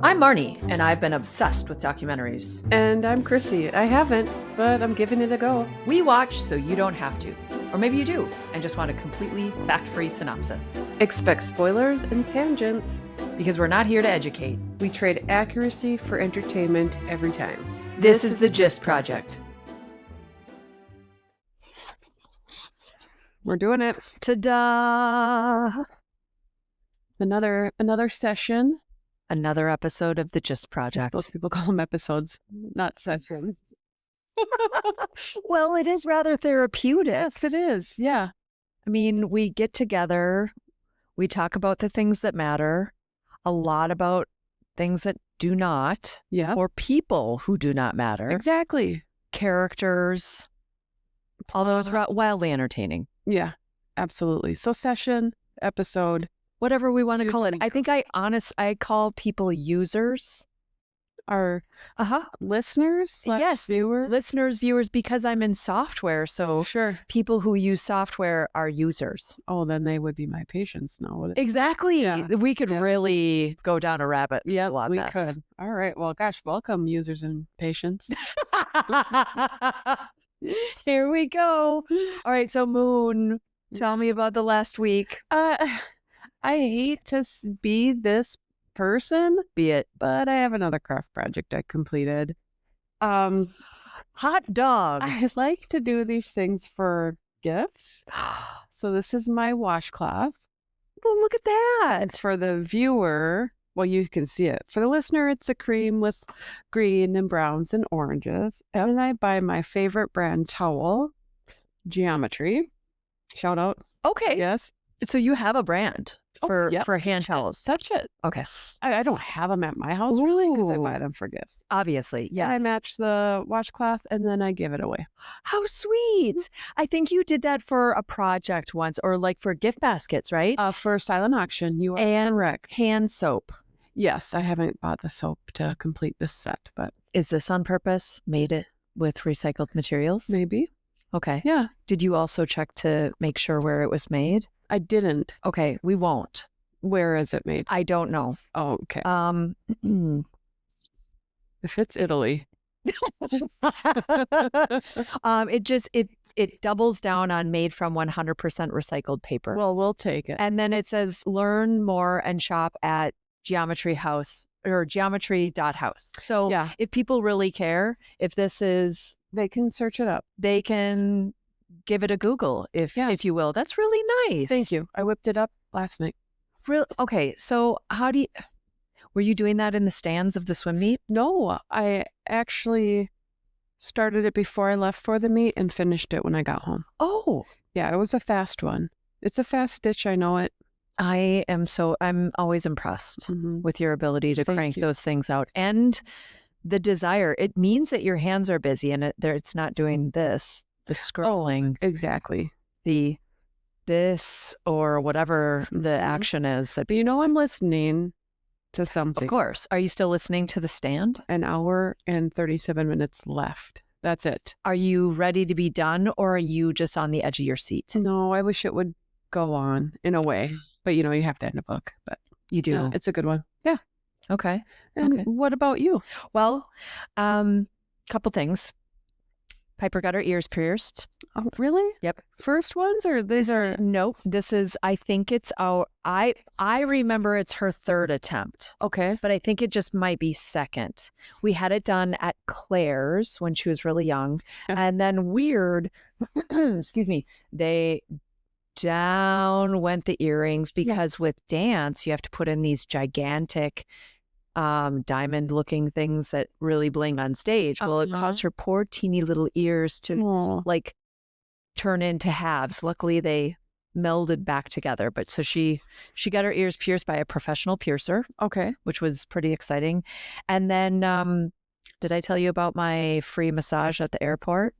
I'm Marnie, and I've been obsessed with documentaries. And I'm Chrissy. I haven't, but I'm giving it a go. We watch so you don't have to. Or maybe you do, and just want a completely fact-free synopsis. Expect spoilers and tangents. Because we're not here to educate. We trade accuracy for entertainment every time. This is the Gist Project. We're doing it. Ta-da! Another session. Another episode of the Gist I Project. suppose people call them episodes, not sessions. Well, it is rather therapeutic. Yes, it is. Yeah. I mean, we get together, we talk about the things that matter, a lot about things that do not, Yeah. or people who do not matter, Exactly. characters, although it's wildly entertaining. Yeah, absolutely. So session, episode. Whatever we want to call it. I think I call people users. Our listeners, Yes, viewers. listeners, viewers, because I'm in software. So Sure. people who use software are users. Oh, then they would be my patients now, would it? Exactly. Yeah. We could really go down a rabbit. Yeah, on we this. could. All right. Well, gosh, welcome, users and patients. Here we go. All right. So Moon, tell me about the last week. I hate to be this person, Be it but I have another craft project I completed. hot dog. I like to do these things for gifts. So this is my washcloth. Well, look at that. For the viewer, well, you can see it. For the listener, it's a cream with green and browns and oranges. And I buy my favorite brand towel, Geometry. Shout out. Okay. Yes. So you have a brand for yep. hand towels. Touch it. Okay. I don't have them at my house really because I Ooh. buy them for gifts. Obviously, yes. And I match the washcloth and then I give it away. How sweet. I think you did that for a project once, or like for gift baskets, right? For silent auction, you are and correct. Hand soap. Yes, I haven't bought the soap to complete this set, but Is this on purpose? Made it with recycled materials? maybe. Okay. Yeah, Did you also check to make sure where it was made? I didn't. Okay, we won't. Where is it made? I don't know. Oh, okay. If it's Italy. It doubles down on made from 100% recycled paper. Well, we'll take it. And then it says learn more and shop at Geometry House or geometry.house. So Yeah. if people really care, if this is, They can search it up. they can give it a Google, if Yeah. you will. That's really nice. Thank you. I whipped it up last night. Okay, so were you doing that in the stands of the swim meet? No, I actually started it before I left for the meet and finished it when I got home. Oh, Yeah, it was a fast one. It's a fast stitch, I know it. I'm always impressed Mhm. with your ability to Thank crank you. those things out and the desire. It means that your hands are busy and it's not doing this, the scrolling, Exactly. this or whatever the Mhm. action is. That, But you know I'm listening to something. of course, are you still listening to the stand? An hour and 37 minutes left. That's it. Are you ready to be done, or are you just on the edge of your seat? No, I wish it would go on in a way. But you have to end a book. But You do. yeah, it's a good one. Yeah. Okay. And Okay. what about you? Well, couple things. Piper got her ears pierced. Oh, really? Yep. First ones or these are? Nope. This is, I think it's I remember it's her third attempt, Okay. but I think it just might be second. We had it done at Claire's when she was really young. And then weird, excuse me, they down went the earrings because with dance, you have to put in these gigantic diamond looking things that really bling on stage. Well, it caused her poor teeny little ears to Oh. like turn into halves. Luckily they melded back together, but so she got her ears pierced by a professional piercer, Okay. which was pretty exciting. And then did I tell you about my free massage at the airport?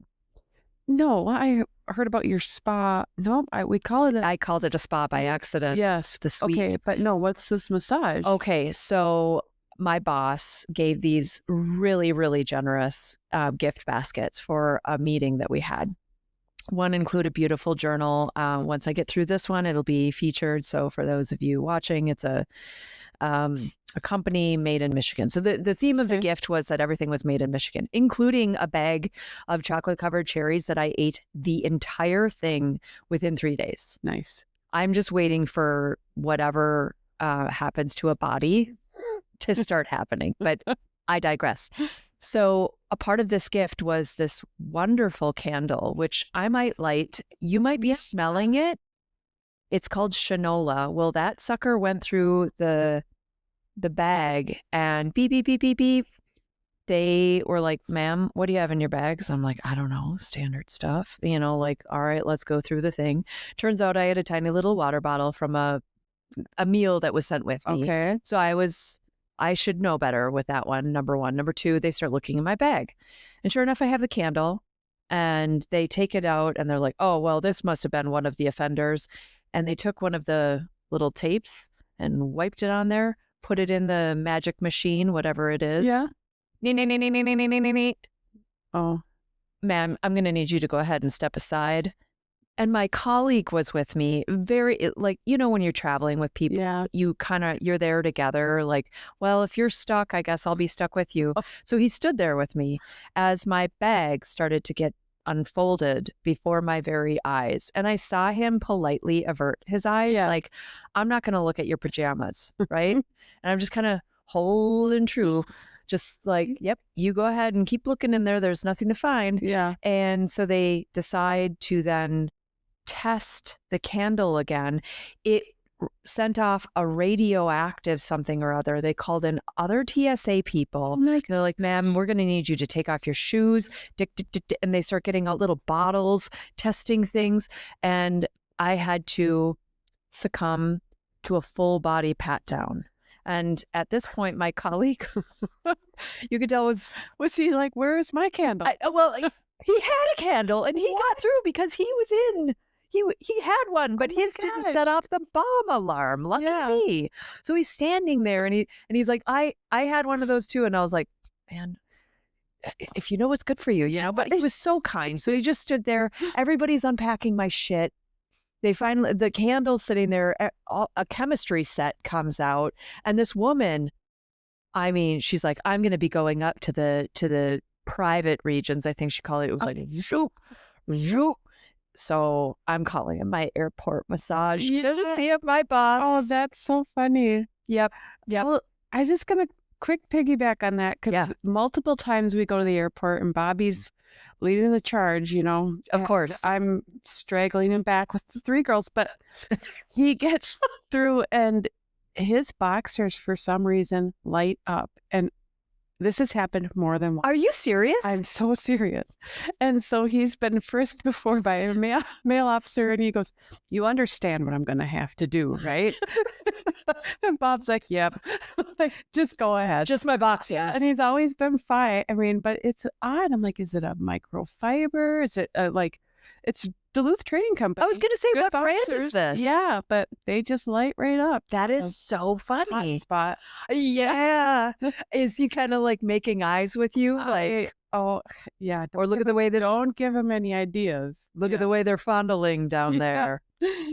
No, I heard about your spa. No, we call it I called it a spa by accident. yes. The suite. Okay, but no, what's this massage? Okay, so my boss gave these really, really generous gift baskets for a meeting that we had. One include a beautiful journal. Once I get through this one, it'll be featured. So for those of you watching, it's a a company made in Michigan. So the theme of the gift was that everything was made in Michigan, including a bag of chocolate covered cherries that I ate the entire thing within 3 days. Nice. I'm just waiting for whatever happens to a body to start happening, but I digress. So a part of this gift was this wonderful candle, which I might light. You might be smelling it. It's called Shinola. Well, that sucker went through the bag and beep, beep, beep, beep, beep. They were like, ma'am, what do you have in your bags? I'm like, I don't know, standard stuff. Like, all right, let's go through the thing. Turns out I had a tiny little water bottle from a meal that was sent with me. Okay. So I should know better with that one, number one. Number two, they start looking in my bag. And sure enough, I have the candle and they take it out and they're like, oh, well, this must have been one of the offenders. And they took one of the little tapes and wiped it on there, put it in the magic machine, whatever it is. Yeah. Oh, ma'am, I'm going to need you to go ahead and step aside. And my colleague was with me, when you're traveling with people, you're there together. Like, well, if you're stuck, I guess I'll be stuck with you. Oh. So he stood there with me as my bag started to get unfolded before my very eyes. And I saw him politely avert his eyes. Like, I'm not going to look at your pajamas, right? And I'm just kind of holding true. Just like, yep, you go ahead and keep looking in there. There's nothing to find. Yeah. And so they decide to then test the candle again. It sent off a radioactive something or other. They called in other TSA people. They're like, ma'am, we're going to need you to take off your shoes. And they start getting out little bottles, testing things. And I had to succumb to a full body pat down. And at this point, my colleague, you could tell was he like, where's my candle? He had a candle and he got through because he was in. He had one, but his didn't set off the bomb alarm. Lucky me. So he's standing there and he's like, I had one of those too. And I was like, man, if you know what's good for you, but he was so kind. So he just stood there. Everybody's unpacking my shit. They finally, the candle's sitting there, a chemistry set comes out, and this woman, I mean, she's like, I'm going to be going up to the private regions, I think she called it. It was like, zoop, zoop. So I'm calling it my airport massage. To see if my boss. Oh, that's so funny. Yep. Well, I just going to quick piggyback on that because multiple times we go to the airport and Bobby's leading the charge, Of course. I'm straggling him back with the 3 girls, but he gets through and his boxers, for some reason, light up. And this has happened more than once. Are you serious? I'm so serious. And so he's been frisked before by a male officer, and he goes, you understand what I'm going to have to do, right? And Bob's like, yep. Like, just go ahead. Just my box, yes. And he's always been fine. I mean, but it's odd. I'm like, is it a microfiber? Is it it's Duluth Trading Company. I was going to say, Good what brand boxers. is this? Yeah, but they just light right up. That is so funny. Hot spot. Yeah. Is he kind of like making eyes with you? Like, oh, yeah. Or look at the way this. Don't give him any ideas. Look at the way they're fondling down there.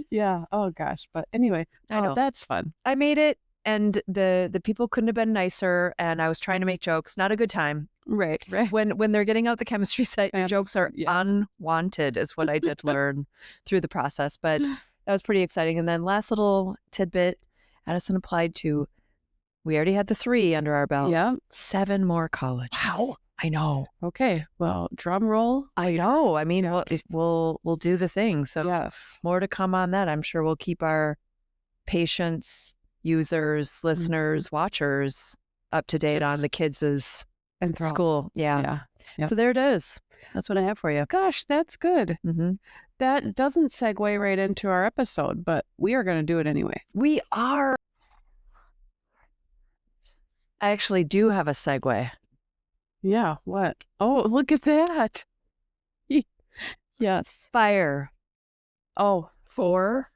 Yeah. Oh, gosh. But anyway, I know. That's fun. I made it, and the people couldn't have been nicer, and I was trying to make jokes. Not a good time. Right. When they're getting out the chemistry set, jokes are unwanted, is what I did learn through the process. But that was pretty exciting. And then last little tidbit, Addison applied to, we already had the 3 under our belt. Yeah. 7 more colleges. Wow. I know. Okay. Well, drum roll. I know. I mean, we'll do the thing. So yes, more to come on that. I'm sure we'll keep our patients, users, listeners, watchers up to date on the kids' school. Yeah. So there it is. That's what I have for you. Gosh, that's good. Mm-hmm. That doesn't segue right into our episode, but we are going to do it anyway. We are. I actually do have a segue. Yeah. What? Oh, look at that. Yes. Fyre. Oh, for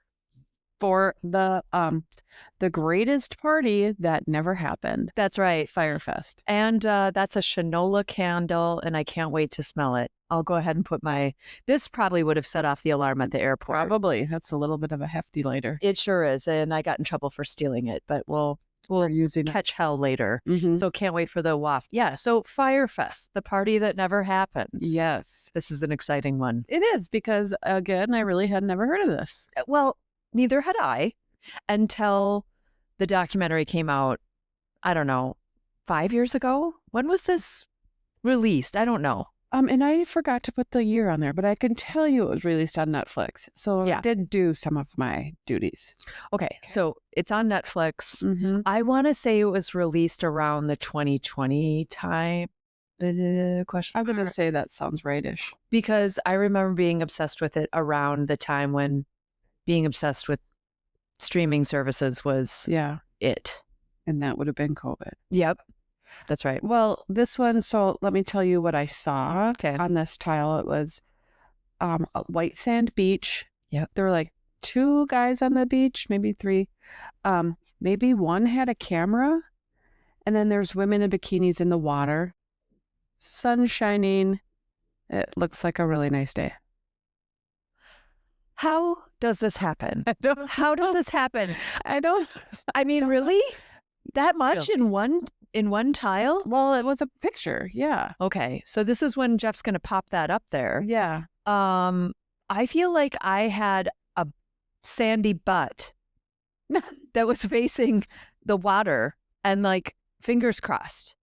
the greatest party that never happened. That's right. Fyre Fest. And that's a Shinola candle, and I can't wait to smell it. I'll go ahead and put this probably would have set off the alarm at the airport. Probably. That's a little bit of a hefty lighter. It sure is. And I got in trouble for stealing it, but we'll We'll using it. catch hell later. Mhm. So can't wait for the waft. Yeah. So Fyre Fest, the party that never happened. Yes. This is an exciting one. It is because, again, I really had never heard of this. Well, neither had I until the documentary came out, I don't know, 5 years ago? When was this released? I don't know. And I forgot to put the year on there, but I can tell you it was released on Netflix. So Yeah. I did do some of my duties. Okay. So it's on Netflix. Mm-hmm. I want to say it was released around the 2020 time. Question. I'm going to say that sounds rightish. Because I remember being obsessed with it around the time when being obsessed with streaming services was it. And that would have been COVID. Yep. That's right. Well, this one, so let me tell you what I saw Okay. on this tile. It was a white sand beach. Yep. There were like 2 guys on the beach, maybe 3. Maybe one had a camera. And then there's women in bikinis in the water. Sun shining. It looks like a really nice day. How does this happen? How does this happen? I mean, really? That much in one tile? Well, it was a picture. Yeah. Okay. So this is when Jeff's going to pop that up there. Yeah. I feel like I had a sandy butt that was facing the water and like fingers crossed.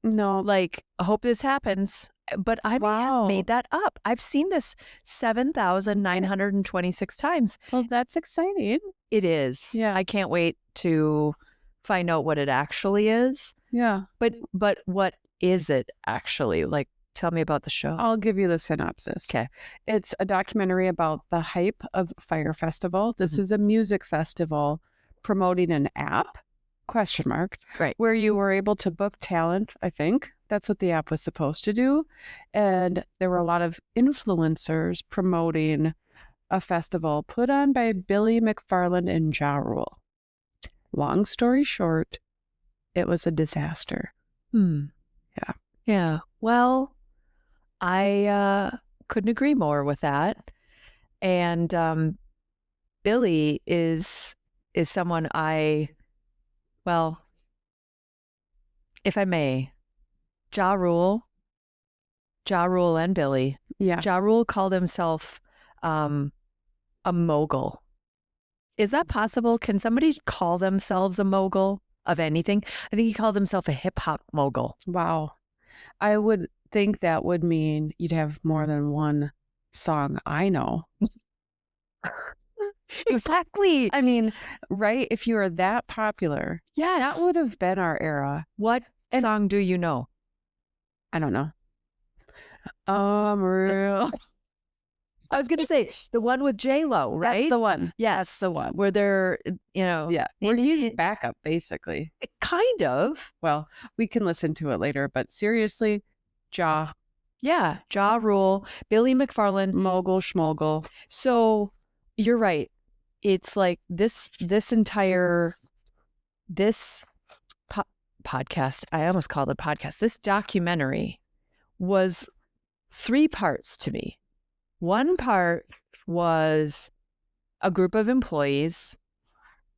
No. Like, I hope this happens. But I may have made that up. I've seen this 7,926 times. Well, that's exciting. It is. Yeah. I can't wait to find out what it actually is. Yeah. But what is it actually? Like, tell me about the show. I'll give you the synopsis. Okay. It's a documentary about the hype of Fyre Festival. This is a music festival promoting an app, ? Right. Where you were able to book talent, I think. That's what the app was supposed to do. And there were a lot of influencers promoting a festival put on by Billy McFarland and Ja Rule. Long story short, it was a disaster. Yeah. Yeah. Well, I couldn't agree more with that. And Billy is someone well, if I may, Ja Rule and Billy. Yeah. Ja Rule called himself a mogul. Is that possible? Can somebody call themselves a mogul of anything? I think he called himself a hip hop mogul. Wow. I would think that would mean you'd have more than one song I know. Exactly. I mean, right? If you were that popular, yes, that would have been our era. What song do you know? I don't know. Real. I was going to say the one with J-Lo, right? That's the one. Yes. That's the one. Where they're, Yeah. Where he's backup, basically. Kind of. Well, we can listen to it later, but seriously, Ja. Yeah. Ja Rule, Billy McFarland. Mogul, schmogul. So you're right. It's like this entire podcast, I almost called it podcast. This documentary was 3 parts to me. One part was a group of employees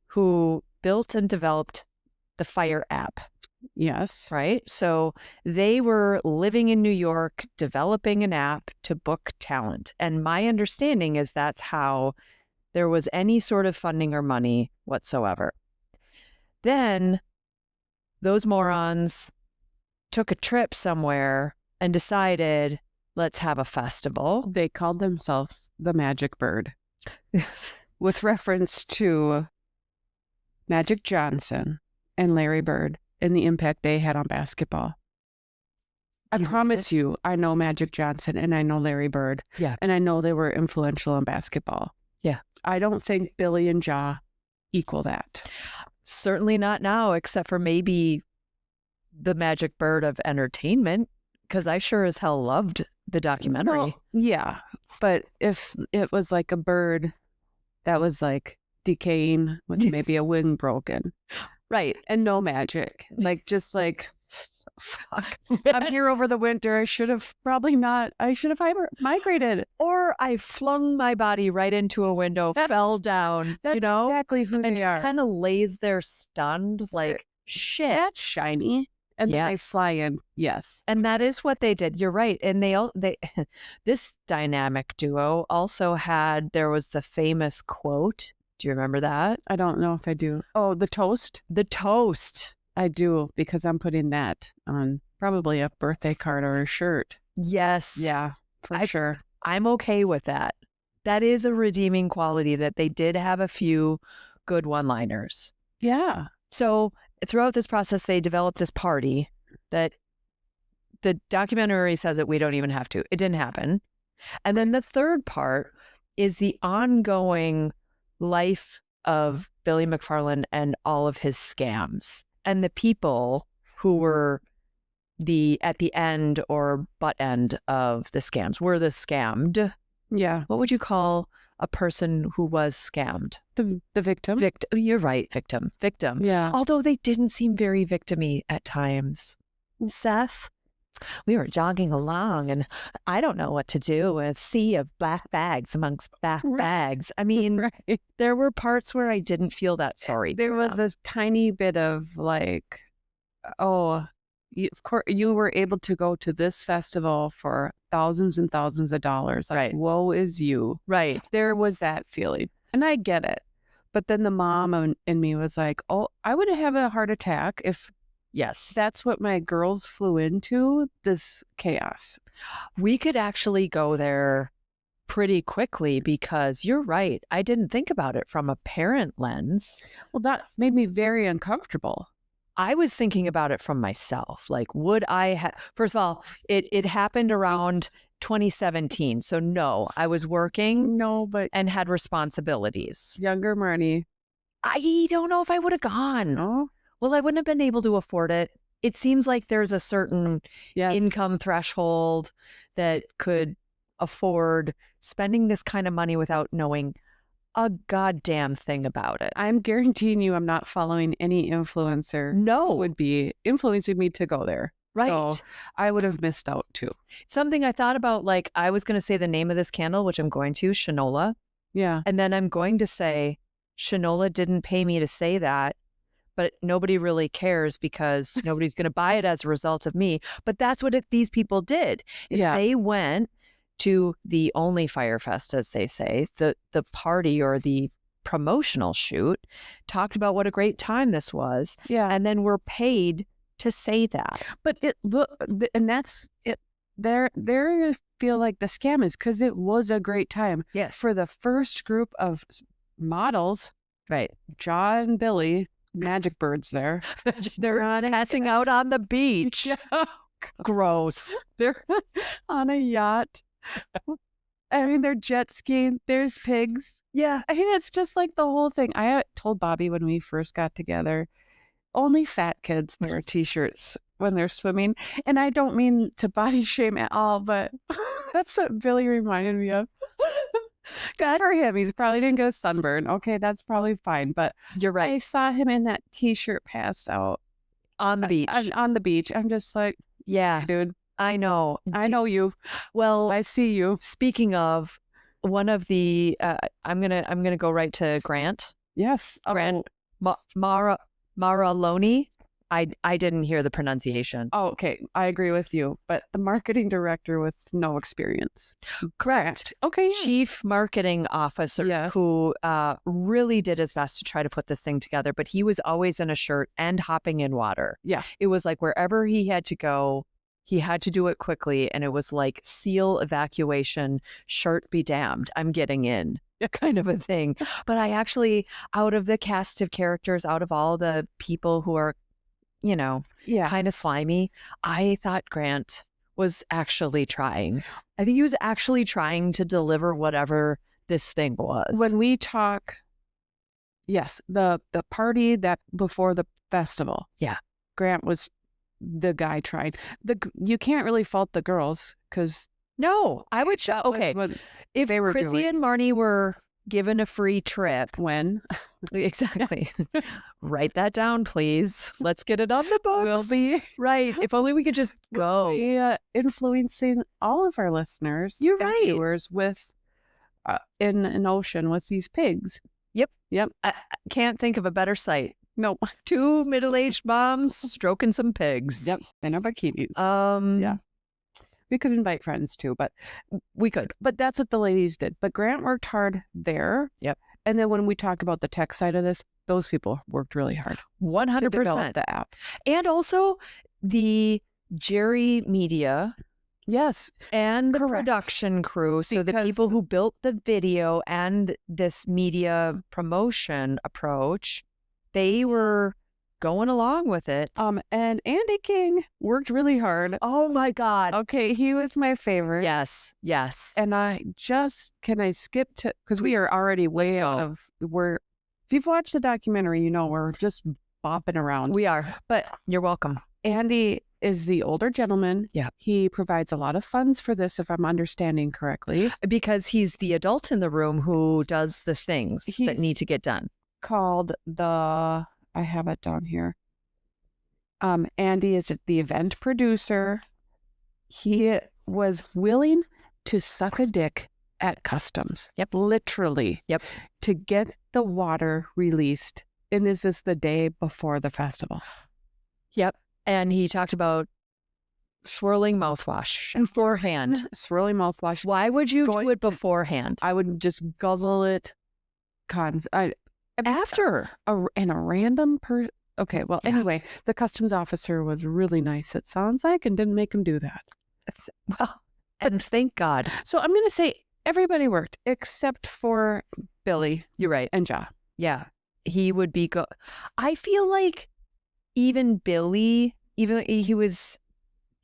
who built and developed the Fyre app. Yes. Right? So they were living in New York, developing an app to book talent. And my understanding is that's how there was any sort of funding or money whatsoever. Then those morons took a trip somewhere and decided, let's have a festival. They called themselves the Magic Bird with reference to Magic Johnson and Larry Bird and the impact they had on basketball. I promise you, I know Magic Johnson and I know Larry Bird. Yeah. And I know they were influential in basketball. Yeah. I don't think Billy and Ja equal that. Certainly not now, except for maybe the Magic Bird of entertainment, because I sure as hell loved the documentary. Well, yeah. But if it was like a bird that was like decaying with maybe a wing broken. Right. And no magic. Like just like Fuck. I'm here over the winter. I should have migrated. Or I flung my body right into a window, fell down, That's exactly who and they just are. kind of lays there stunned like shit. That's shiny. And then they fly in. Yes. And that is what they did. You're right. And they this dynamic duo also there was the famous quote. Do you remember that? I don't know if I do. Oh, the toast? The toast. I do, because I'm putting that on probably a birthday card or a shirt. Yes. Yeah, for sure. I'm okay with that. That is a redeeming quality, that they did have a few good one-liners. Yeah. So throughout this process, they developed this party that the documentary says that we don't even have to. It didn't happen. And then the third part is the ongoing life of Billy McFarland and all of his scams. And the people who were at the end or butt end of the scams were the scammed. Yeah. What would you call a person who was scammed? The victim. You're right, victim. Yeah. Although they didn't seem very victim-y at times. Seth, we were jogging along and I don't know what to do. A sea of black bags amongst black bags. I mean, there were parts where I didn't feel that sorry. There was a tiny bit of like, of course, you were able to go to this festival for thousands and thousands of dollars. Like, right. Woe is you. Right. There was that feeling. And I get it. But then the mom in me was like, oh, I would have a heart attack if that's what my girls flew into, this chaos. We could actually go there pretty quickly because you're right. I didn't think about it from a parent lens. Well, that made me very uncomfortable. I was thinking about it from myself. Like, would I have, first of all, it happened around 2017. So no, I was working and had responsibilities. Younger Marnie. I don't know if I would have gone. Oh. Well, I wouldn't have been able to afford it. It seems like there's a certain income threshold that could afford spending this kind of money without knowing a goddamn thing about it. I'm guaranteeing you I'm not following any influencer who would be influencing me to go there. Right. So I would have missed out too. Something I thought about, like, I was going to say the name of this candle, which I'm going to, Shinola. Yeah. And then I'm going to say, Shinola didn't pay me to say that, but nobody really cares because nobody's going to buy it as a result of me. But that's what these people did. They went to the only Fyre Fest, as they say, the party or the promotional shoot, talked about what a great time this was, and then were paid to say that. But and that's it. There feel like the scam is because it was a great time. Yes, for the first group of models, right? John and Billy, magic birds. They're passing out on the beach. Gross. They're on a yacht. I mean, they're jet skiing. There's pigs. Yeah. I mean, it's just like the whole thing. I told Bobby when we first got together, only fat kids wear t-shirts when they're swimming. And I don't mean to body shame at all, but that's what Billy reminded me of. God for him. He's probably didn't get a sunburn. Okay, that's probably fine. But you're right. I saw him in that t-shirt passed out on the beach. On the beach. I'm just like, yeah, dude. I know. I know you. Well, I see you. Speaking of, one of the I'm gonna go right to Grant. Yes. Grant Maraloni. I didn't hear the pronunciation. Oh, okay. I agree with you. But the marketing director with no experience. Correct. Okay. Yeah. Chief marketing officer who really did his best to try to put this thing together, but he was always in a shirt and hopping in water. Yeah. It was like wherever he had to go, he had to do it quickly. And it was like seal evacuation, shirt be damned, I'm getting in kind of a thing. But I actually, out of the cast of characters, out of all the people who are, kind of slimy, I thought Grant was actually trying. I think he was actually trying to deliver whatever this thing was. When we talk, yes, the party that before the festival. Yeah. Grant was the guy trying. You can't really fault the girls because no, I would. Okay, if they were Chrissy doing. and Marnie were given a free trip. When? Exactly. Write that down, please. Let's get it on the books. We'll be right. If only we could just go. Influencing all of our listeners You're and right. viewers with in an ocean with these pigs. Yep. I can't think of a better sight. No. 2 middle-aged moms stroking some pigs. Yep. In our bikinis. Yeah. We could invite friends too, but we could. But that's what the ladies did. But Grant worked hard there. Yep. And then when we talk about the tech side of this, those people worked really hard. 100%. To develop the app. And also the Jerry Media. Yes. And the Correct. production crew. So the people who built the video and this media promotion approach, they were going along with it. And Andy King worked really hard. Oh my God. Okay, he was my favorite. Yes. And can I skip to, because we are already way out of where, if you've watched the documentary, you know, we're just bopping around. We are. But you're welcome. Andy is the older gentleman. Yeah. He provides a lot of funds for this, if I'm understanding correctly. Because he's the adult in the room who does the things that need to get done. Called I have it down here. Andy is the event producer. He was willing to suck a dick at customs. Yep. Literally. Yep. To get the water released. And this is the day before the festival. Yep. And he talked about swirling mouthwash beforehand. Swirling mouthwash. Why would you do it beforehand? I would just guzzle it. After. And a random person. Okay, well, anyway, the customs officer was really nice, it sounds like, and didn't make him do that. Well, and thank God. So I'm going to say everybody worked except for Billy. You're right. And Ja. Yeah. He would be I feel like even Billy, even he was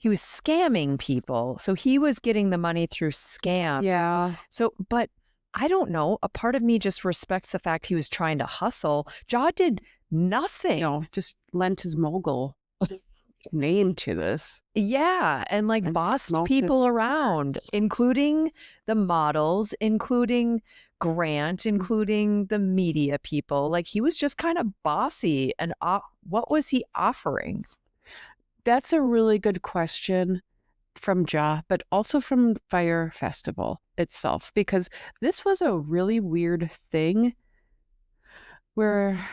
scamming people. So he was getting the money through scams. Yeah. So, but I don't know. A part of me just respects the fact he was trying to hustle. Ja did nothing. No, just lent his mogul name to this. Yeah. And bossed people around, including the models, including Grant, including the media people. He was just kind of bossy. And what was he offering? That's a really good question from Ja, but also from Fyre Festival itself, because this was a really weird thing where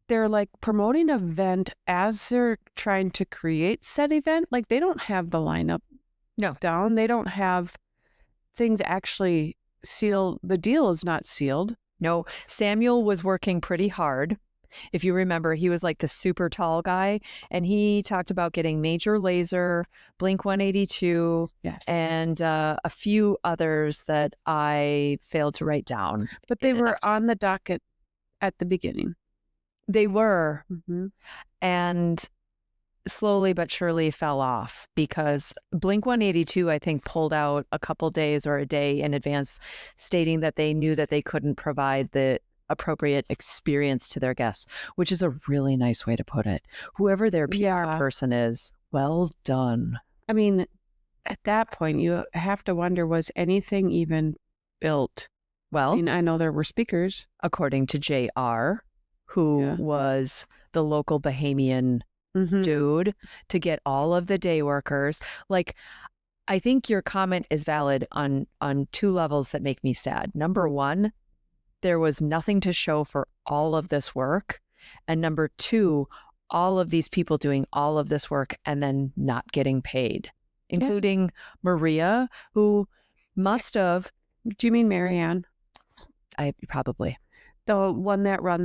they're promoting an event as they're trying to create said event. They don't have the lineup down. They don't have things actually sealed. The deal is not sealed. No, Samuel was working pretty hard. If you remember, he was the super tall guy, and he talked about getting Major Lazer, Blink-182, yes, and a few others that I failed to write down. But they were on the docket at the beginning. They were. Mm-hmm. And slowly but surely fell off because Blink-182, I think, pulled out a couple days or a day in advance, stating that they knew that they couldn't provide the appropriate experience to their guests, which is a really nice way to put it. Whoever their PR person is, well done. I mean, at that point, you have to wonder, was anything even built? Well, I know there were speakers. According to JR, who was the local Bahamian dude, to get all of the day workers. I think your comment is valid on 2 levels that make me sad. Number 1, there was nothing to show for all of this work. And number 2, all of these people doing all of this work and then not getting paid, including Maria, who must have. Do you mean Marianne? Probably. The one that ran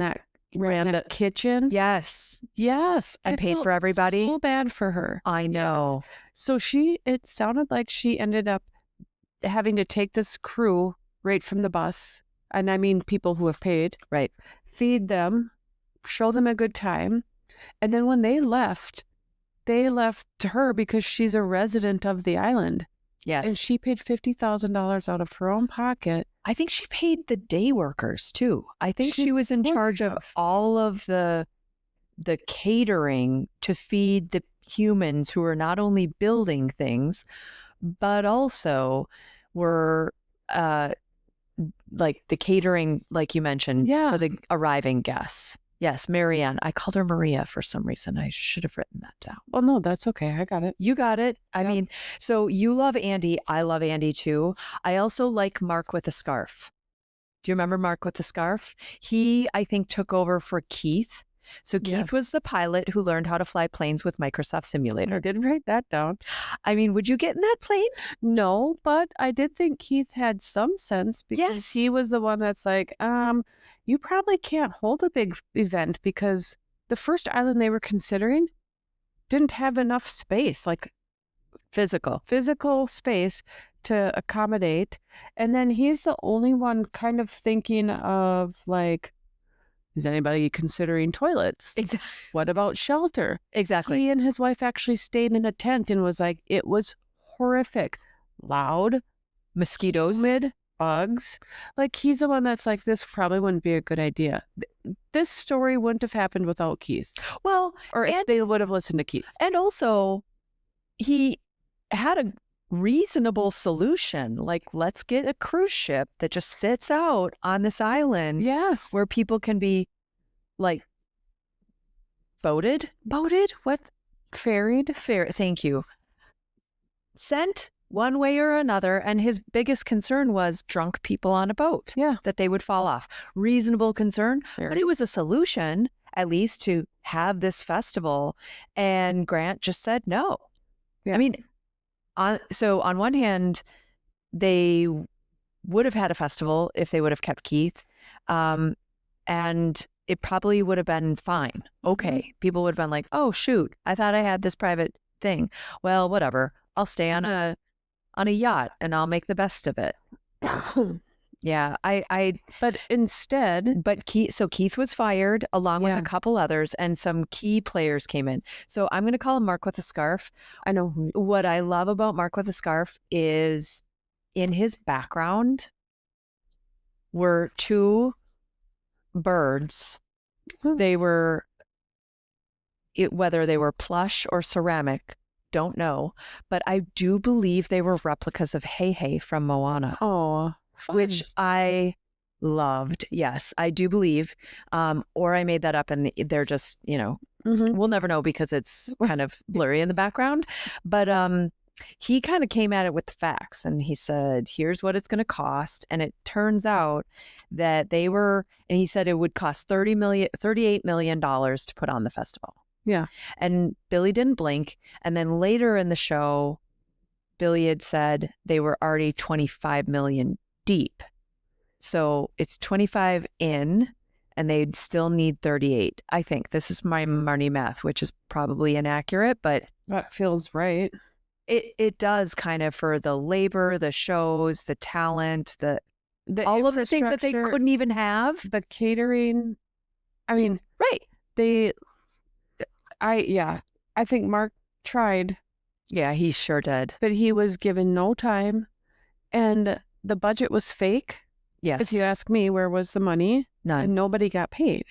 the kitchen? Yes. And paid for everybody. So bad for her. I know. Yes. So it sounded like she ended up having to take this crew right from the bus. And I mean people who have paid. Right. Feed them, show them a good time. And then when they left her because she's a resident of the island. Yes. And she paid $50,000 out of her own pocket. I think she paid the day workers too. I think she was in charge of all of the catering to feed the humans who are not only building things, but also were like the catering, like you mentioned, Yeah. for the arriving guests. Yes, Marianne. I called her Maria for some reason. I should have written that down. Well, no, that's okay. I got it. You got it. I Yep. mean, so you love Andy. I love Andy too. I also like Mark with a scarf. Do you remember Mark with the scarf? He, I think, took over for Keith. So Keith Yes. was the pilot who learned how to fly planes with Microsoft Simulator. I did write that down. I mean, would you get in that plane? No, but I did think Keith had some sense because Yes. he was the one that's like, you probably can't hold a big event because the first island they were considering didn't have enough space, like physical space to accommodate. And then he's the only one kind of thinking of like, is anybody considering toilets? Exactly. What about shelter? Exactly. He and his wife actually stayed in a tent and was like, it was horrific. Loud, Mosquitoes. humid, bugs. Like, he's the one that's like, this probably wouldn't be a good idea. This story wouldn't have happened without Keith. Well, Or if they would have listened to Keith. and also, he had a reasonable solution. Like, let's get a cruise ship that just sits out on this island Yes. where people can be like boated? What? Ferried. Fair. Thank you. Sent one way or another. And his biggest concern was drunk people on a boat. Yeah. That they would fall off. Reasonable concern, Fair. but it was a solution, at least, to have this festival. And Grant just said no. Yeah. I mean, so on one hand, they would have had a festival if they would have kept Keith. And it probably would have been fine. Okay. People would have been like, oh, shoot, I thought I had this private thing. Well, whatever. I'll stay on a yacht and I'll make the best of it. Yeah, But instead, Keith was fired along with Yeah. a couple others, and some key players came in. So I'm going to call him Mark with a scarf. I know What I love about Mark with a scarf is in his background were two birds. Hmm. They were, whether they were plush or ceramic, don't know, but I do believe they were replicas of Hey Hey from Moana. Oh, which I loved. Yes, I do believe. Or I made that up and they're just, we'll never know because it's kind of blurry in the background. But he kind of came at it with the facts and he said, here's what it's going to cost. And it turns out that and he said it would cost $38 million to put on the festival. Yeah. And Billy didn't blink. And then later in the show, Billy had said they were already 25 million deep. So it's 25 in and they'd still need 38. I think this is my money math, which is probably inaccurate, but that feels right. It does kind of for the labor, the shows, the talent, The all of the things that they infrastructure, couldn't even have. the catering. I mean, Right. I think Mark tried, Yeah, he sure did. but he was given no time and the budget was fake. Yes. If you ask me, where was the money? None. And nobody got paid.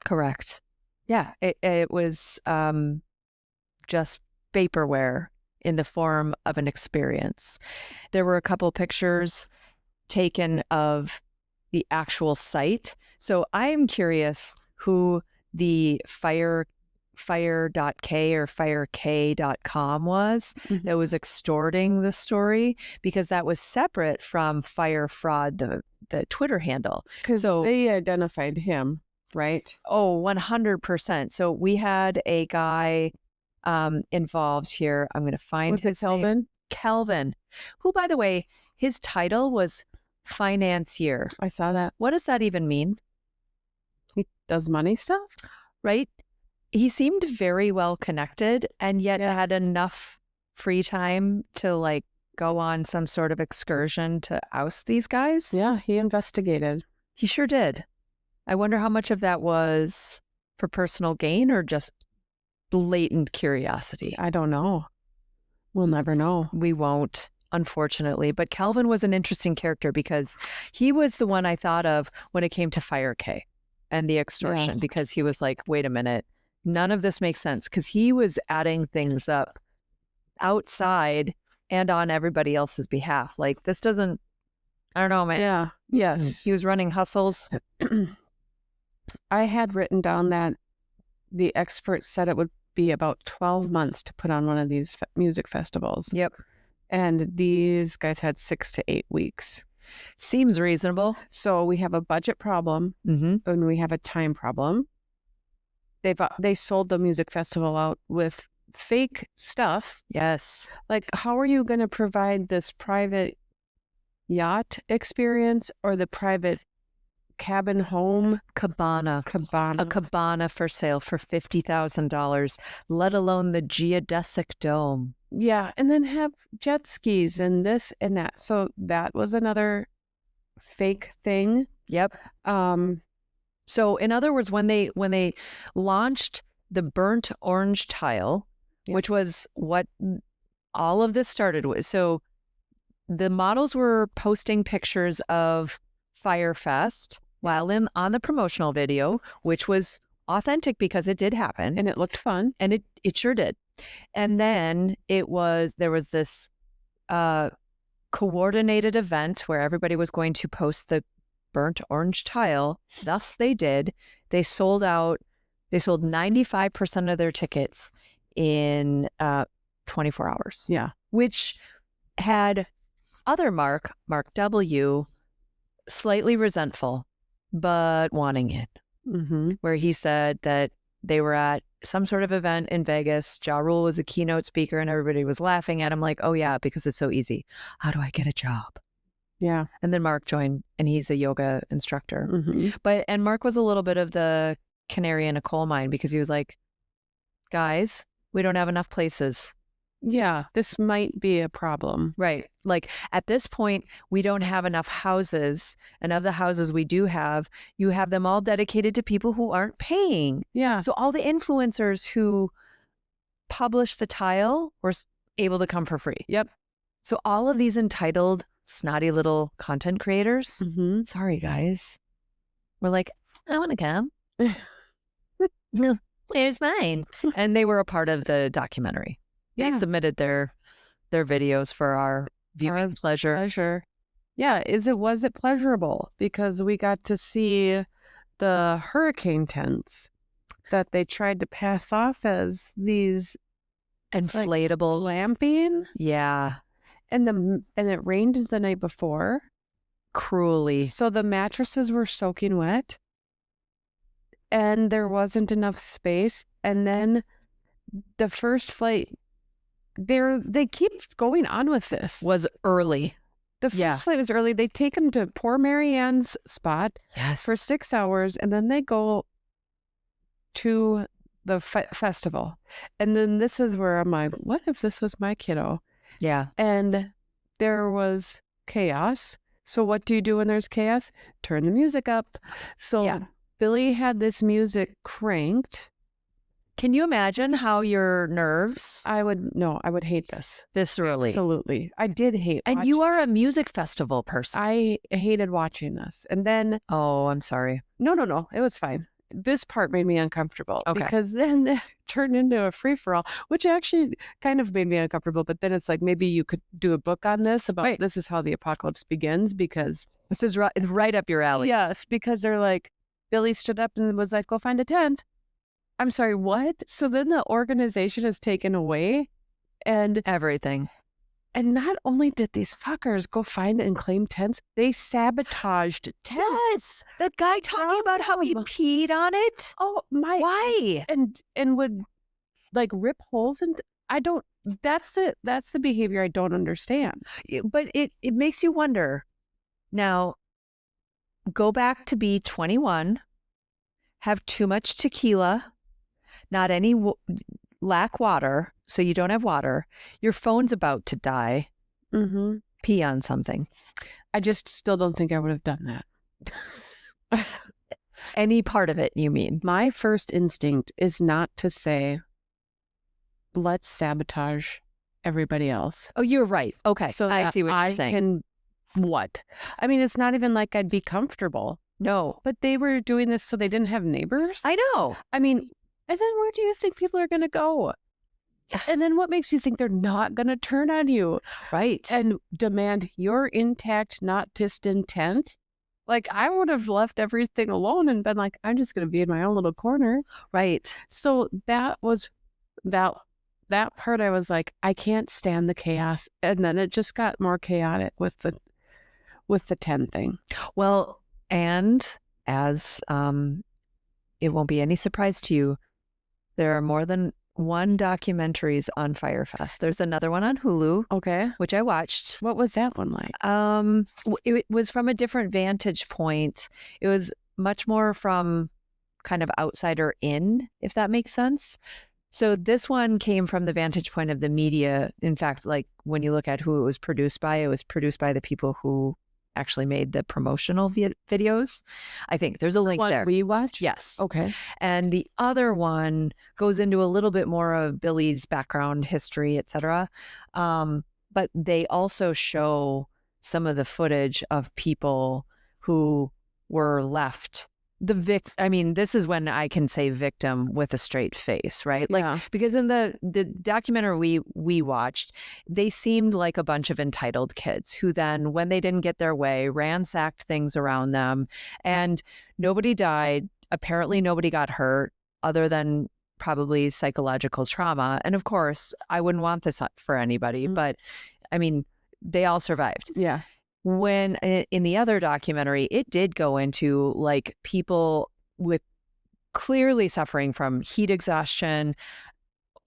Correct. Yeah, it was just vaporware in the form of an experience. There were a couple pictures taken of the actual site. So I am curious who the Fyre.k or Fyre.k.com was that was extorting the story, because that was separate from Fyre Fraud, the Twitter handle. Because So- they identified him, right? Oh, 100%. So we had a guy involved here. I'm going to find Was it his name. Kelvin? Kelvin, who, by the way, his title was financier. I saw that. What does that even mean? He does money stuff? Right? He seemed very well connected and yet Yeah. had enough free time to like go on some sort of excursion to oust these guys. Yeah, he investigated. He sure did. I wonder how much of that was for personal gain or just blatant curiosity. I don't know. We'll never know. We won't, unfortunately. But Calvin was an interesting character because he was the one I thought of when it came to Fyre K and the extortion, because he was like, wait a minute, none of this makes sense, because he was adding things up outside and on everybody else's behalf. Like, this doesn't I don't know, man. Yeah. Yes. He was running hustles. I had written down that the experts said it would be about 12 months to put on one of these music festivals. Yep. And these guys had 6 to 8 weeks. Seems reasonable. So we have a budget problem Mm-hmm. and we have a time problem. They sold the music festival out with fake stuff. Yes. Like, how are you going to provide this private yacht experience or the private cabin home? Cabana. A cabana for sale for $50,000, let alone the geodesic dome. Yeah, and then have jet skis and this and that. So that was another fake thing. Yep. So in other words, when they launched the burnt orange tile, Yep. which was what all of this started with. So the models were posting pictures of Fyre Fest while on the promotional video, which was authentic because it did happen. And it looked fun. And it sure did. And then there was this coordinated event where everybody was going to post the burnt orange tile. Thus they did. They sold 95% of their tickets in 24 hours. Yeah. Which had other Mark W, slightly resentful, but wanting it. Mm-hmm. Where he said that they were at some sort of event in Vegas. Ja Rule was a keynote speaker and everybody was laughing at him like, oh yeah, because it's so easy. How do I get a job? Yeah. And then Mark joined and he's a yoga instructor. Mm-hmm. And Mark was a little bit of the canary in a coal mine because he was like, guys, we don't have enough places. Yeah, this might be a problem. Right. Like at this point, we don't have enough houses. And of the houses we do have, you have them all dedicated to people who aren't paying. Yeah. So all the influencers who published the tile were able to come for free. Yep. So all of these entitled, snotty little content creators, Mm-hmm. sorry guys, we're like, I want to come. No, where's mine? And they were a part of the documentary. They Yeah. submitted their videos for our viewing pleasure. Yeah. Was it pleasurable? Because we got to see the hurricane tents that they tried to pass off as these Inflatable. glamping. Yeah. And it rained the night before. Cruelly. So the mattresses were soaking wet. And there wasn't enough space. And then the first flight, they keep going on with this. Was early. The first flight was early. They take them to poor Marianne's spot Yes. for 6 hours, and then they go to the festival. And then this is where I'm like, what if this was my kiddo? Yeah. And there was chaos. So what do you do when there's chaos? Turn the music up. So Yeah. Billy had this music cranked. Can you imagine how your nerves I would hate this. viscerally? Absolutely. I did hate And you are a music festival person. I hated watching this. And then Oh, I'm sorry. no, it was fine. This part made me uncomfortable Okay. because then it turned into a free-for-all, which actually kind of made me uncomfortable. But then it's like, maybe you could do a book on this about Right. This is how the apocalypse begins, because This is right up your alley. yes, because they're like, Billy stood up and was like, go find a tent. I'm sorry, what? So then the organization is taken away, and Everything. not only did these fuckers go find and claim tents, they sabotaged tents. Yes. The guy talking about how he Problem. peed on it. Oh my! Why? And would like rip holes, and I don't. That's the behavior I don't understand. But it makes you wonder. Now, go back to be 21, have too much tequila, not any lack water, so you don't have water. Your phone's about to die. Mm-hmm. Pee on something. I just still don't think I would have done that. Any part of it, you mean? My first instinct is not to say, let's sabotage everybody else. Oh, you're right. Okay. So I that see what you're I saying. can what? I mean, it's not even like I'd be comfortable, No. but they were doing this so they didn't have neighbors. I know. I mean, and then where do you think people are going to go? And then what makes you think they're not going to turn on you Right. and demand your intact, not pissed intent? Like, I would have left everything alone and been like, I'm just going to be in my own little corner. Right. So that was that part. I was like, I can't stand the chaos. And then it just got more chaotic with the 10 thing. Well, and as it won't be any surprise to you, there are more than one documentaries on Fyre Fest. There's another one on Hulu, Okay. which I watched. What was that one like? It was from a different vantage point. It was much more from kind of outsider in, if that makes sense. So this one came from the vantage point of the media. In fact, like when you look at who it was produced by the people who actually made the promotional videos. I think there's a link What there. we watch? Yes. Okay. And the other one goes into a little bit more of Billy's background, history, etc. But they also show some of the footage of people who were left I mean, this is when I can say victim with a straight face, right? Like, Yeah. because in the documentary we watched, they seemed like a bunch of entitled kids who then, when they didn't get their way, ransacked things around them, and nobody died. Apparently nobody got hurt other than probably psychological trauma. And of course, I wouldn't want this for anybody, but I mean, they all survived. Yeah. When in the other documentary, it did go into like people with clearly suffering from heat exhaustion,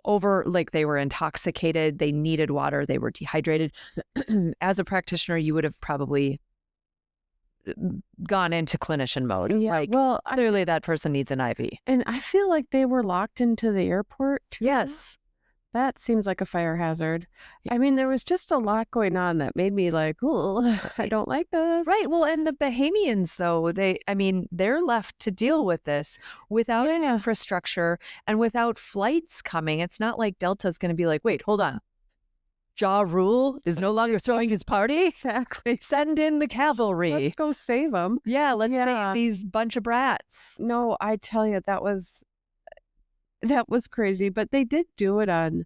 like they were intoxicated, they needed water, they were dehydrated. As a practitioner, you would have probably gone into clinician mode. Yeah. Like, well, clearly that person needs an IV. And I feel like they were locked into the airport too. Yes. That seems like a fire hazard. I mean, there was just a lot going on that made me like, oh, I don't like this. Right. Well, and the Bahamians, though, they're left to deal with this without an infrastructure and without flights coming. It's not like Delta's going to be like, wait, hold on. Ja Rule is no longer throwing his party. Exactly. Send in the cavalry. Let's go save them. Yeah, let's save these bunch of brats. No, I tell you, that was crazy. But they did do it on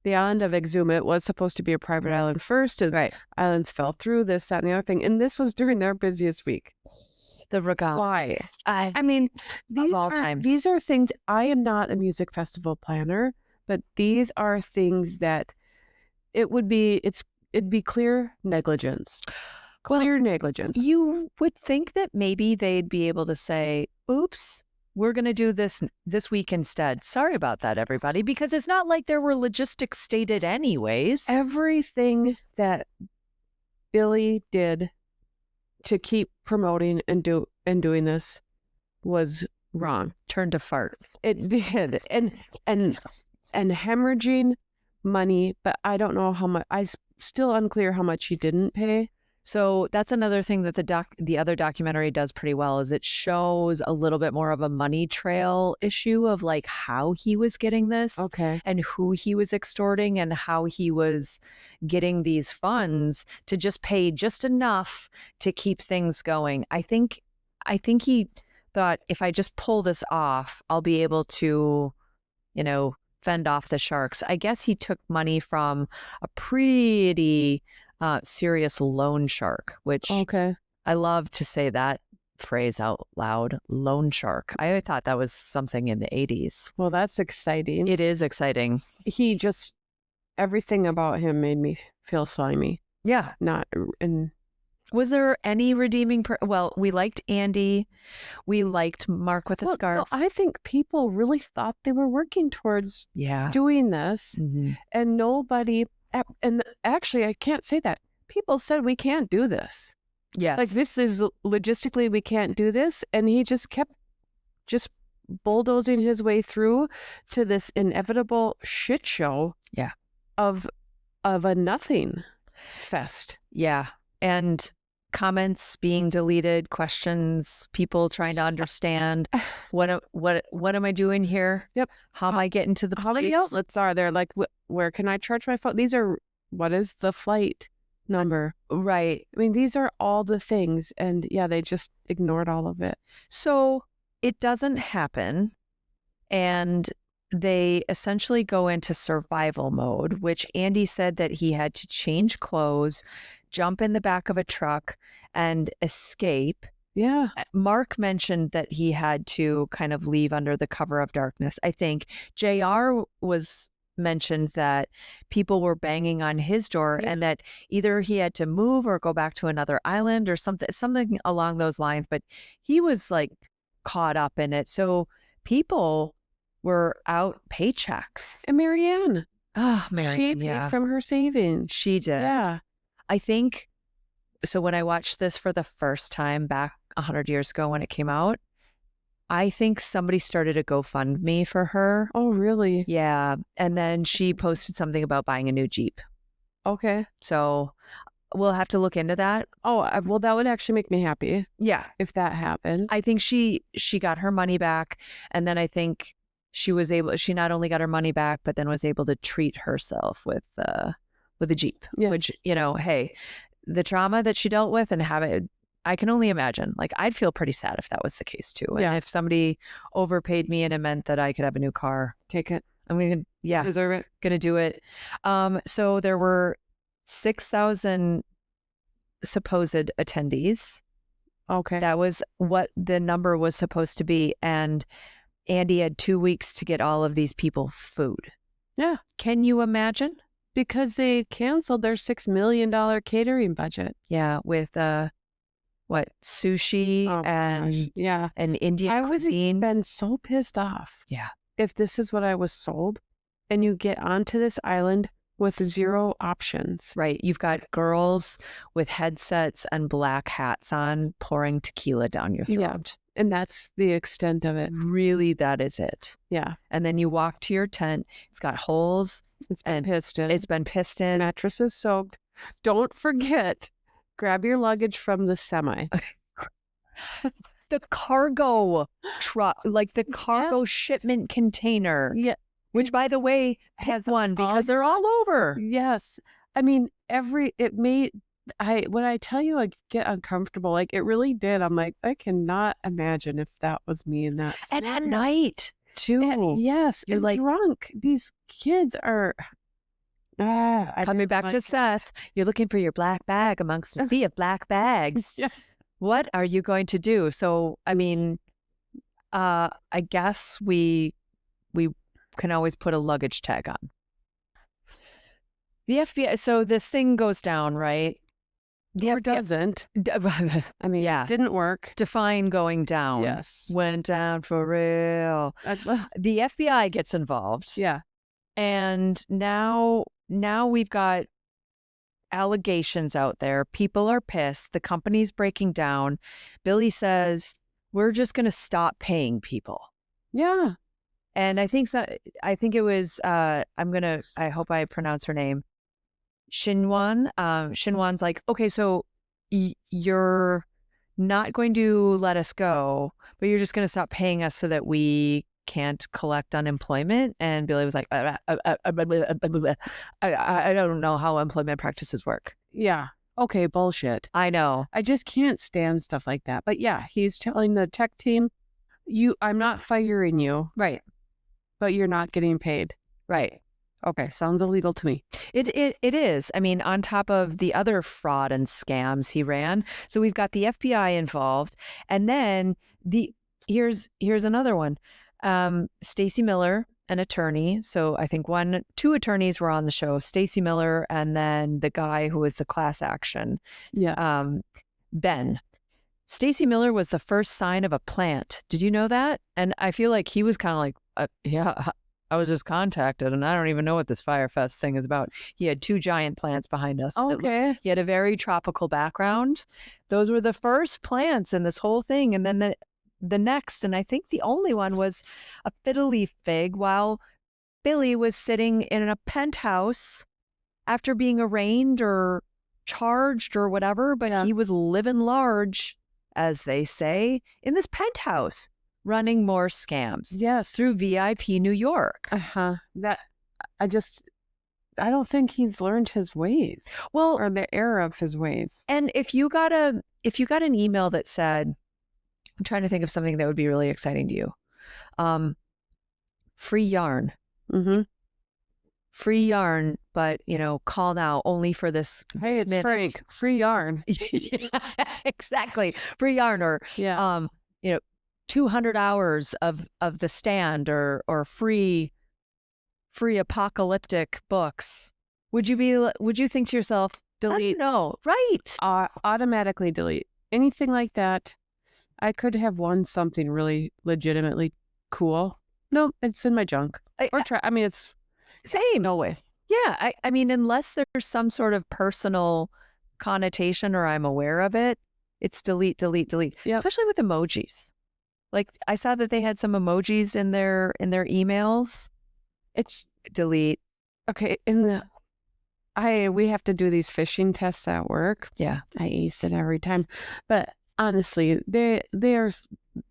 the island of Exuma. It was supposed to be a private island first, and islands fell through, this, that, and the other thing. And this was during their busiest week. The regatta. Why? I mean, these are things. I am not a music festival planner, but these are things that it'd be clear negligence. Clear negligence. You would think that maybe they'd be able to say, oops, we're going to do this week instead. Sorry about that, everybody, because it's not like there were logistics stated anyways. Everything that Billy did to keep promoting and doing this was wrong. Turned to fart. It did. And hemorrhaging money, but I don't know how much. Still unclear how much he didn't pay. So that's another thing that the other documentary does pretty well, is it shows a little bit more of a money trail issue of like how he was getting this, and who he was extorting, and how he was getting these funds to just pay just enough to keep things going. I think he thought, if I just pull this off, I'll be able to, fend off the sharks. I guess he took money from a pretty serious loan shark, which I love to say that phrase out loud, loan shark. I thought that was something in the 80s. Well, that's exciting. It is exciting. Everything about him made me feel slimy. Yeah. Was there any redeeming? Well, we liked Andy. We liked Mark with a scarf. No, I think people really thought they were working towards doing this, and nobody. And actually, I can't say that. People said we can't do this. Yes, like this is logistically we can't do this, and he just kept bulldozing his way through to this inevitable shit show. Yeah, of a nothing fest. Yeah, and comments being deleted, questions, people trying to understand what am I doing here? Yep. How am I getting to the place? How many outlets are there? Like, where can I charge my phone? What is the flight number? Right. I mean, these are all the things, and they just ignored all of it. So it doesn't happen, and they essentially go into survival mode, which Andy said that he had to change clothes, jump in the back of a truck, and escape. Yeah. Mark mentioned that he had to kind of leave under the cover of darkness. I think JR was mentioned that people were banging on his door and that either he had to move or go back to another island or something along those lines, but he was like caught up in it. So people were out paychecks. And Marianne. Oh, She Marianne, paid yeah. from her savings. She did. Yeah. I think, so when I watched this for the first time back 100 years ago when it came out, I think somebody started a GoFundMe for her. Oh, really? Yeah. And then she posted something about buying a new Jeep. Okay. So we'll have to look into that. Oh, well, that would actually make me happy Yeah. if that happened. I think she got her money back. And then I think she not only got her money back, but then was able to treat herself with a Jeep, Yeah. which, hey, the trauma that she dealt with and have it, I can only imagine. Like, I'd feel pretty sad if that was the case too. Yeah. And if somebody overpaid me and it meant that I could have a new car, Take it. I'm going to, Deserve it. going to do it. So there were 6,000 supposed attendees. Okay. That was what the number was supposed to be. And Andy had 2 weeks to get all of these people food. Yeah. Can you imagine? Because they canceled their $6 million catering budget. Yeah, with sushi and yeah, and Indian I would cuisine. have been so pissed off. Yeah. If this is what I was sold, and you get onto this island with 0 options. Right. You've got girls with headsets and black hats on pouring tequila down your throat. Yeah. And that's the extent of it. Really, that is it. Yeah. And then you walk to your tent. It's got holes. It's been pissed in. It's been pissed in. Mattress is soaked. Don't forget, grab your luggage from the semi. The cargo truck, like the cargo shipment container. Yeah. Which, by the way, has one because they're all over. Yes. I mean, when I tell you I get uncomfortable, like it really did. I'm like, I cannot imagine if that was me in that. And at night, too. Yes. You're like drunk. These kids are. Coming back to Seth, you're looking for your black bag amongst a sea of black bags. Yeah. What are you going to do? So, I mean, I guess we can always put a luggage tag on. The FBI, so this thing goes down, right? Or doesn't. I mean, yeah. It didn't work. Define going down. Yes. Went down for real. The FBI gets involved. Yeah. And now we've got allegations out there. People are pissed. The company's breaking down. Billy says, we're just going to stop paying people. Yeah. And I think it was, I hope I pronounce her name, Shinwan. Shinwan's like, okay, so you're not going to let us go, but you're just going to stop paying us so that we can't collect unemployment. And Billy was like, I don't know how employment practices work. Yeah. Okay, bullshit. I know. I just can't stand stuff like that. But yeah, he's telling the tech team, I'm not firing you. Right. But you're not getting paid. Right. Okay, sounds illegal to me. It is. I mean, on top of the other fraud and scams he ran. So we've got the FBI involved. And then here's another one. Stacey Miller, an attorney. So I think 2 attorneys were on the show, Stacey Miller and then the guy who was the class action. Yeah. Ben. Stacey Miller was the first sign of a plant. Did you know that? And I feel like he was kind of like, yeah, I was just contacted and I don't even know what this Fyre Fest thing is about. He had 2 giant plants behind us. Okay. He had a very tropical background. Those were the first plants in this whole thing. And then the next, and I think the only one, was a fiddle leaf fig while Billy was sitting in a penthouse after being arraigned or charged or whatever, but he was living large, as they say, in this penthouse, running more scams. Yes. Through VIP New York. Uh-huh. I don't think he's learned his ways. Well, or the error of his ways. And if you got an email that said, I'm trying to think of something that would be really exciting to you. free yarn. Mm-hmm. Free yarn, but call now only for this. Hey, this it's minute. Frank. Free yarn. Yeah, exactly. Free yarn, or Yeah. 200 hours of the stand, or free apocalyptic books. Would you think to yourself, Delete. No, right? Automatically delete. Anything like that. I could have won something really legitimately cool. No, it's in my junk. It's same. no way. Yeah, I mean, unless there's some sort of personal connotation or I'm aware of it, it's delete, delete, delete. Yep. Especially with emojis. Like, I saw that they had some emojis in their emails. It's delete. Okay. We have to do these phishing tests at work. Yeah, I ace it every time, but honestly, they are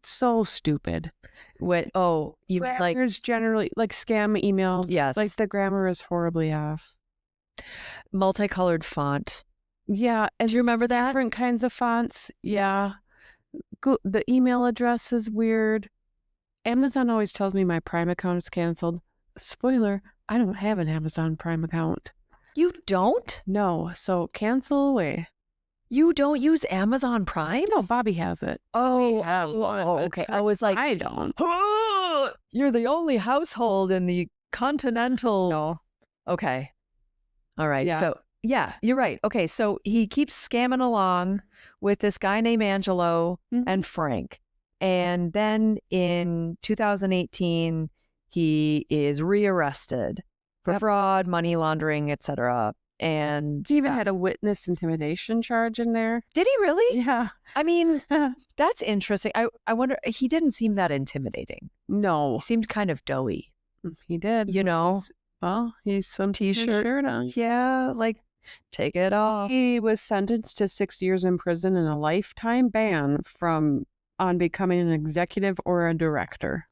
so stupid. What? Oh, you like? There's generally like scam emails. Yes, like the grammar is horribly off. Multicolored font. Yeah, and do you remember that? Different kinds of fonts. Yeah, the email address is weird. Amazon always tells me my Prime account is canceled. Spoiler: I don't have an Amazon Prime account. You don't? No, so cancel away. You don't use Amazon Prime? No, Bobby has it. Oh, okay. I was like, I don't. Oh, you're the only household in the continental. No. Okay. All right. Yeah. So, yeah, you're right. Okay. So he keeps scamming along with this guy named Angelo and Frank. And then in 2018, he is rearrested for fraud, money laundering, etc. And he even had a witness intimidation charge in there. Did he really? Yeah. I mean, that's interesting. I wonder, he didn't seem that intimidating. No. He seemed kind of doughy. He did. He's some t-shirt on. Yeah, like, take it off. He was sentenced to 6 years in prison and a lifetime ban on becoming an executive or a director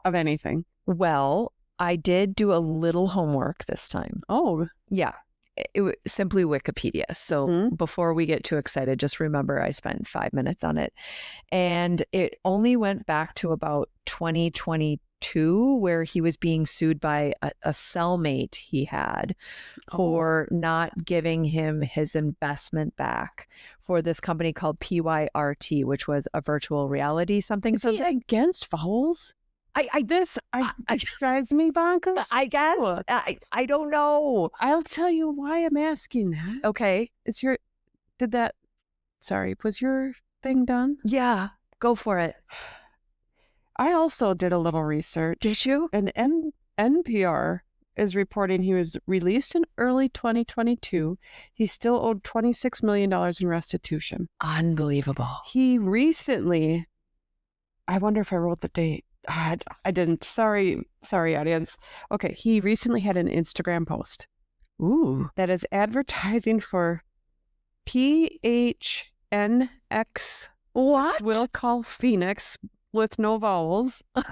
of anything. Well, I did do a little homework this time. Oh. Yeah. It was simply Wikipedia. So before we get too excited, just remember I spent 5 minutes on it. And it only went back to about 2022, where he was being sued by a cellmate he had for not giving him his investment back for this company called PYRT, which was a virtual reality something. Is he against vowels? This drives me bonkers. I guess. I don't know. I'll tell you why I'm asking that. Okay. Was your thing done? Yeah, go for it. I also did a little research. Did you? And NPR is reporting he was released in early 2022. He still owed $26 million in restitution. Unbelievable. He recently, I wonder if I wrote the date. I didn't. Sorry, audience. Okay, he recently had an Instagram post. Ooh. That is advertising for PHNX. What? We'll call Phoenix with no vowels. A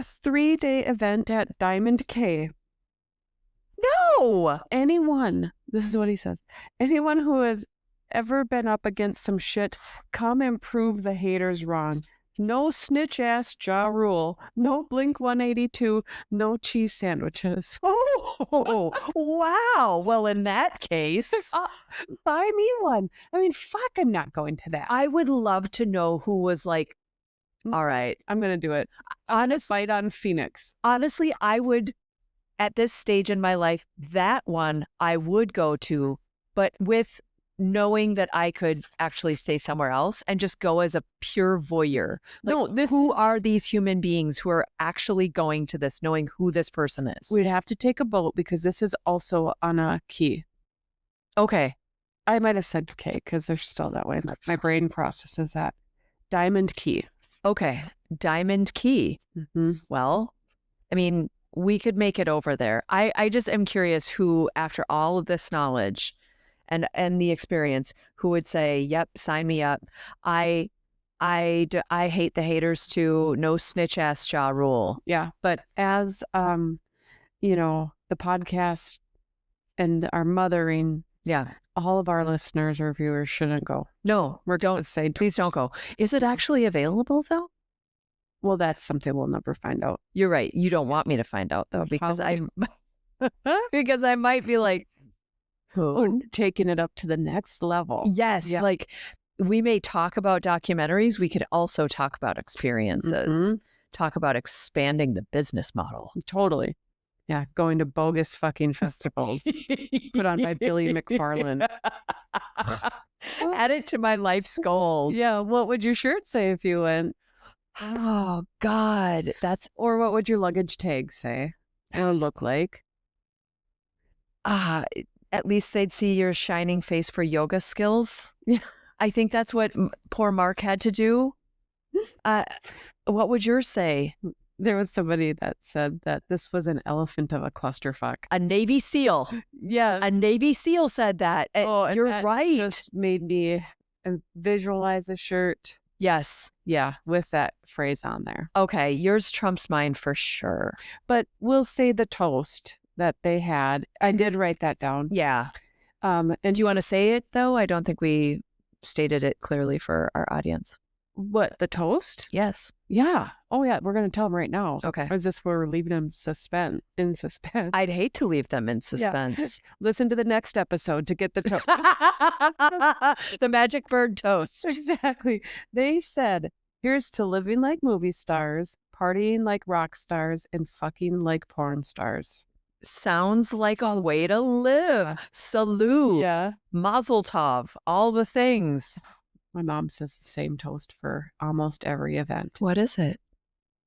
3-day event at Diamond K. No! This is what he says. Anyone who has ever been up against some shit, come and prove the haters wrong. No snitch ass Ja Rule. No Blink 182. No cheese sandwiches. Oh, wow. Well, in that case, buy me one. I mean, fuck, I'm not going to that. I would love to know who was like, all right, I'm going to do it. Honest fight on Phoenix. Honestly, I would, at this stage in my life, that one I would go to, but with knowing that I could actually stay somewhere else and just go as a pure voyeur. Who are these human beings who are actually going to this, knowing who this person is? We'd have to take a boat because this is also on a key. Okay. I might have said K because they're still that way. My brain processes that. Diamond Key. Okay. Diamond Key. Well, I mean, we could make it over there. I just am curious who, after all of this knowledge and the experience, who would say, yep, sign me up. I hate the haters too. No snitch ass Ja Rule. Yeah. But as, the podcast and our mothering, all of our listeners or viewers shouldn't go. No, we're going to say, please don't go. Is it actually available though? Well, that's something we'll never find out. You're right. You don't want me to find out though, because because I might be like, oh, taking it up to the next level. Yes, Yeah. like we may talk about documentaries. We could also talk about experiences, talk about expanding the business model. Totally. Yeah, going to bogus fucking festivals. Put on by Billy McFarland. Add it to my life's goals. Yeah, what would your shirt say if you went? Oh God, Or what would your luggage tag say or look like? At least they'd see your shining face for yoga skills. Yeah. I think that's what poor Mark had to do. What would yours say? There was somebody that said that this was an elephant of a clusterfuck. A Navy SEAL. Yes. A Navy SEAL said that. Oh, you're right. Just made me visualize a shirt. Yes. Yeah, with that phrase on there. Okay, yours trumps mine for sure. But we'll say the toast that they had. I did write that down. Yeah. And do you want to say it though? I don't think we stated it clearly for our audience. What, the toast? Yes. Yeah. Oh yeah, we're going to tell them right now. Okay. Or is this where we're leaving them in suspense? I'd hate to leave them in suspense. Yeah. Listen to the next episode to get the toast. The magic bird toast. Exactly. They said, here's to living like movie stars, partying like rock stars, and fucking like porn stars. Sounds like a way to live. Salute. Yeah. Mazel tov. All the things. My mom says the same toast for almost every event. What is it?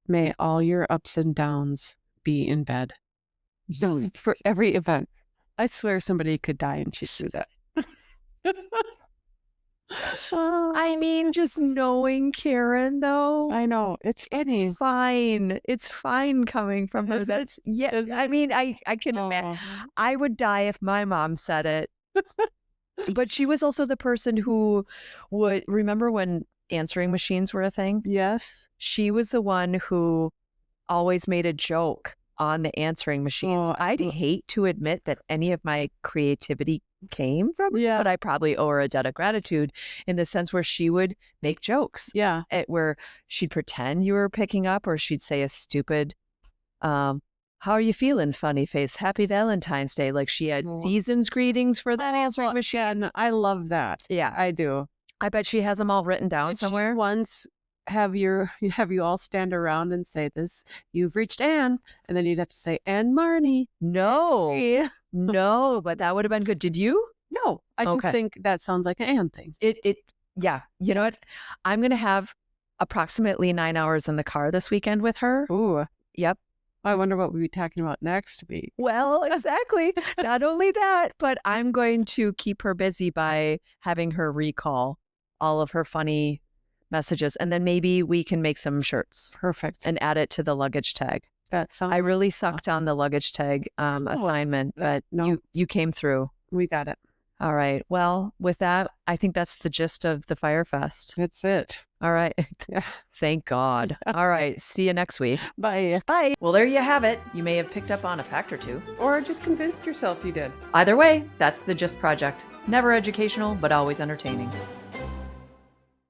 May all your ups and downs be in bed. For every event. I swear somebody could die and she'd do that. I mean, just knowing Karen, though. I know. It's funny. It's fine. It's fine coming from her. That's, yeah. I mean, I can imagine. I would die if my mom said it. But she was also the person who would remember when answering machines were a thing? Yes. She was the one who always made a joke on the answering machines. I'd hate to admit that any of my creativity came from her, but I probably owe her a debt of gratitude in the sense where she would make jokes. Yeah. Where she'd pretend you were picking up, or she'd say a stupid, how are you feeling, funny face? Happy Valentine's Day. Like she had season's greetings for that answering machine. I love that. Yeah, I do. I bet she has them all written down somewhere. Once have you all stand around and say this, you've reached Anne, and then you'd have to say, Anne Marnie. No, no, but that would have been good. Did you? No, I just think that sounds like an Anne thing. Yeah. You know what? I'm going to have approximately 9 hours in the car this weekend with her. Ooh. Yep. I wonder what we'll be talking about next week. Well, exactly. Not only that, but I'm going to keep her busy by having her recall all of her funny messages. And then maybe we can make some shirts. Perfect. And add it to the luggage tag. That sounds I really sucked on the luggage tag assignment, but you came through. We got it. All right. Well, with that, I think that's the gist of the Fyre Fest. That's it. All right. Yeah. Thank God. All right. See you next week. Bye. Bye. Well, there you have it. You may have picked up on a fact or two. Or just convinced yourself you did. Either way, that's the Gist Project. Never educational, but always entertaining.